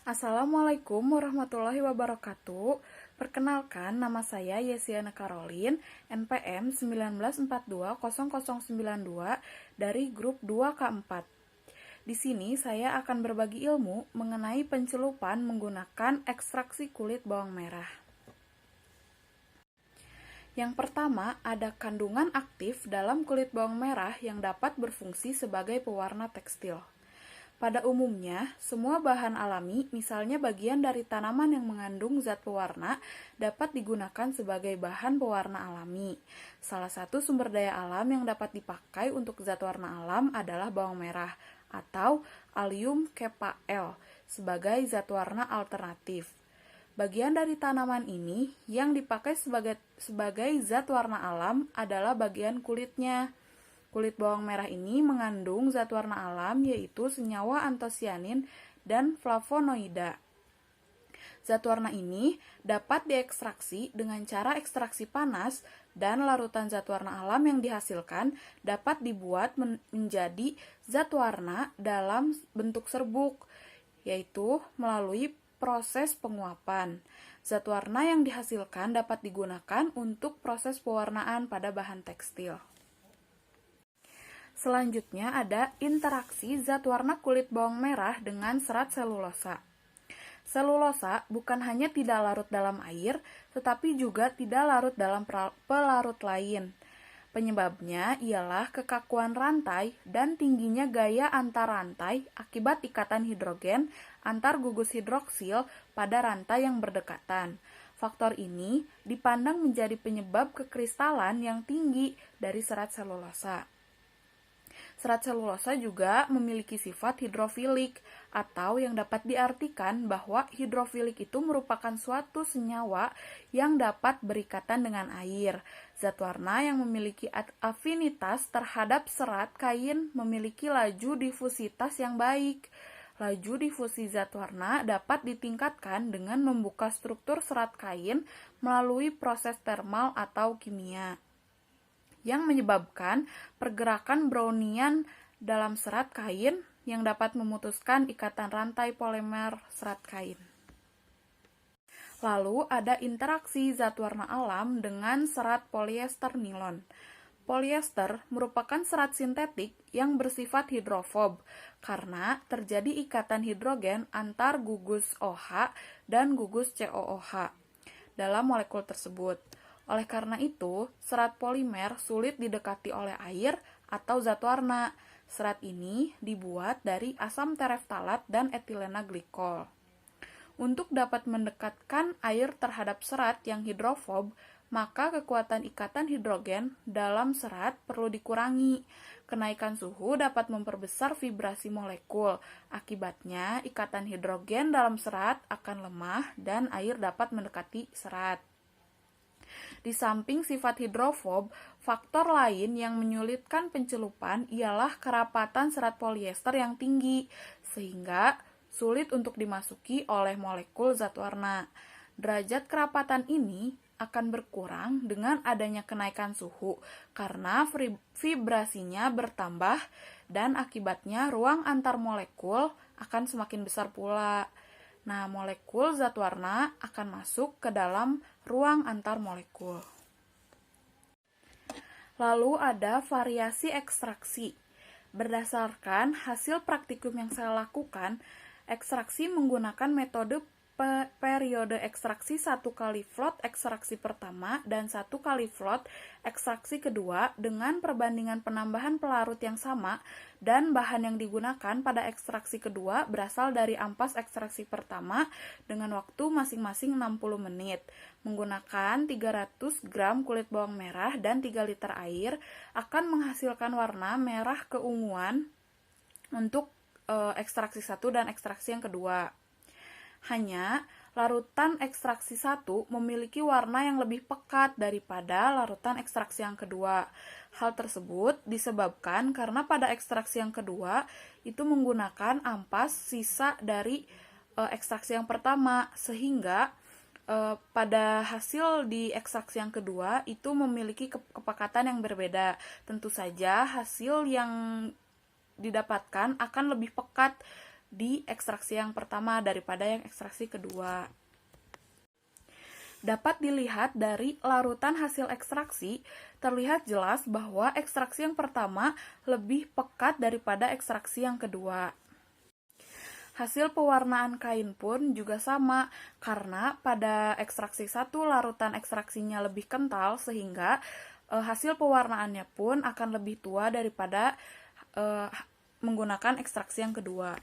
Assalamualaikum warahmatullahi wabarakatuh. Perkenalkan, nama saya Yesiana Caroline, NPM 19420092 dari grup 2K4. Di sini saya akan berbagi ilmu mengenai pencelupan menggunakan ekstraksi kulit bawang merah. Yang pertama, ada kandungan aktif dalam kulit bawang merah yang dapat berfungsi sebagai pewarna tekstil. Pada umumnya, semua bahan alami, misalnya bagian dari tanaman yang mengandung zat pewarna, dapat digunakan sebagai bahan pewarna alami. Salah satu sumber daya alam yang dapat dipakai untuk zat warna alam adalah bawang merah atau Allium cepa-L sebagai zat warna alternatif. Bagian dari tanaman ini yang dipakai sebagai zat warna alam adalah bagian kulitnya. Kulit bawang merah ini mengandung zat warna alam yaitu senyawa antosianin dan flavonoida. Zat warna ini dapat diekstraksi dengan cara ekstraksi panas dan larutan zat warna alam yang dihasilkan dapat dibuat menjadi zat warna dalam bentuk serbuk, yaitu melalui proses penguapan. Zat warna yang dihasilkan dapat digunakan untuk proses pewarnaan pada bahan tekstil. Selanjutnya ada interaksi zat warna kulit bawang merah dengan serat selulosa. Selulosa bukan hanya tidak larut dalam air, tetapi juga tidak larut dalam pelarut lain. Penyebabnya ialah kekakuan rantai dan tingginya gaya antar rantai akibat ikatan hidrogen antar gugus hidroksil pada rantai yang berdekatan. Faktor ini dipandang menjadi penyebab kekristalan yang tinggi dari serat selulosa. Serat selulosa juga memiliki sifat hidrofilik, atau yang dapat diartikan bahwa hidrofilik itu merupakan suatu senyawa yang dapat berikatan dengan air. Zat warna yang memiliki afinitas terhadap serat kain memiliki laju difusitas yang baik. Laju difusi zat warna dapat ditingkatkan dengan membuka struktur serat kain melalui proses termal atau kimia, yang menyebabkan pergerakan Brownian dalam serat kain yang dapat memutuskan ikatan rantai polimer serat kain. Lalu ada interaksi zat warna alam dengan serat polyester nilon. Polyester merupakan serat sintetik yang bersifat hidrofob karena terjadi ikatan hidrogen antar gugus OH dan gugus COOH dalam molekul tersebut. Oleh karena itu, serat polimer sulit didekati oleh air atau zat warna. Serat ini dibuat dari asam tereftalat dan etilena glikol. Untuk dapat mendekatkan air terhadap serat yang hidrofob, maka kekuatan ikatan hidrogen dalam serat perlu dikurangi. Kenaikan suhu dapat memperbesar vibrasi molekul. Akibatnya, ikatan hidrogen dalam serat akan lemah dan air dapat mendekati serat. Di samping sifat hidrofob, faktor lain yang menyulitkan pencelupan ialah kerapatan serat polyester yang tinggi, sehingga sulit untuk dimasuki oleh molekul zat warna. Derajat kerapatan ini akan berkurang dengan adanya kenaikan suhu, karena vibrasinya bertambah dan akibatnya ruang antar molekul akan semakin besar pula. Nah, molekul zat warna akan masuk ke dalam ruang antar molekul. Lalu ada variasi ekstraksi. Berdasarkan hasil praktikum yang saya lakukan, ekstraksi menggunakan metode periode ekstraksi 1 kali float ekstraksi pertama dan 1 kali float ekstraksi kedua dengan perbandingan penambahan pelarut yang sama dan bahan yang digunakan pada ekstraksi kedua berasal dari ampas ekstraksi pertama dengan waktu masing-masing 60 menit. Menggunakan 300 gram kulit bawang merah dan 3 liter air akan menghasilkan warna merah keunguan untuk ekstraksi 1 dan ekstraksi yang kedua. Hanya larutan ekstraksi 1 memiliki warna yang lebih pekat daripada larutan ekstraksi yang kedua. Hal tersebut disebabkan karena pada ekstraksi yang kedua itu menggunakan ampas sisa dari ekstraksi yang pertama, sehingga pada hasil di ekstraksi yang kedua itu memiliki kepekatan yang berbeda. Tentu saja hasil yang didapatkan akan lebih pekat di ekstraksi yang pertama daripada yang ekstraksi kedua. Dapat dilihat dari larutan hasil ekstraksi, terlihat jelas bahwa ekstraksi yang pertama lebih pekat daripada ekstraksi yang kedua. Hasil pewarnaan kain pun juga sama, karena pada ekstraksi 1 larutan ekstraksinya lebih kental, sehingga hasil pewarnaannya pun akan lebih tua daripada menggunakan ekstraksi yang kedua.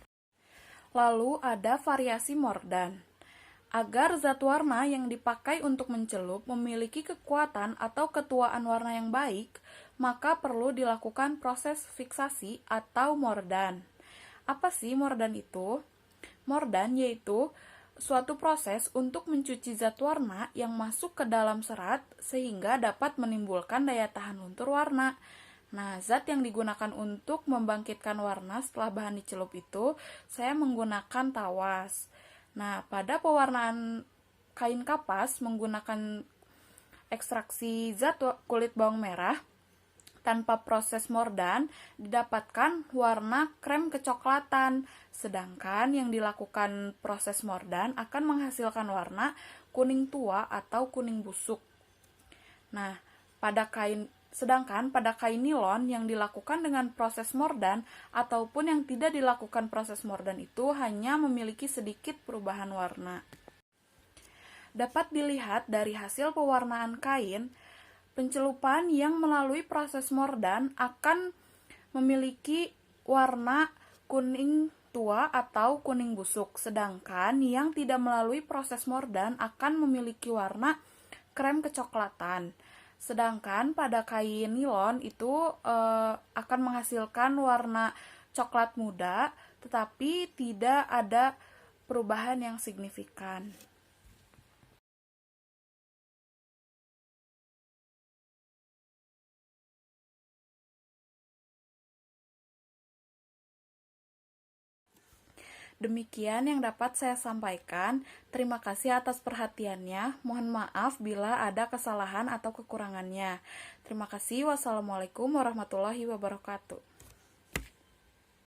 Lalu ada variasi Mordan. Agar zat warna yang dipakai untuk mencelup memiliki kekuatan atau ketuaan warna yang baik, maka perlu dilakukan proses fiksasi atau Mordan. Apa sih Mordan itu? Mordan yaitu suatu proses untuk mencuci zat warna yang masuk ke dalam serat sehingga dapat menimbulkan daya tahan luntur warna. Nah, zat yang digunakan untuk membangkitkan warna setelah bahan dicelup itu, saya menggunakan tawas. Nah, pada pewarnaan kain kapas menggunakan ekstraksi zat kulit bawang merah, tanpa proses Mordan, didapatkan warna krem kecoklatan. Sedangkan yang dilakukan proses Mordan akan menghasilkan warna kuning tua atau kuning busuk. Nah, sedangkan pada kain nilon yang dilakukan dengan proses Mordan ataupun yang tidak dilakukan proses Mordan itu hanya memiliki sedikit perubahan warna. Dapat dilihat dari hasil pewarnaan kain, pencelupan yang melalui proses Mordan akan memiliki warna kuning tua atau kuning busuk, sedangkan yang tidak melalui proses Mordan akan memiliki warna krem kecoklatan. Sedangkan pada kain nilon itu akan menghasilkan warna coklat muda, tetapi tidak ada perubahan yang signifikan. Demikian yang dapat saya sampaikan. Terima kasih atas perhatiannya. Mohon maaf bila ada kesalahan atau kekurangannya. Terima kasih. Wassalamualaikum warahmatullahi wabarakatuh.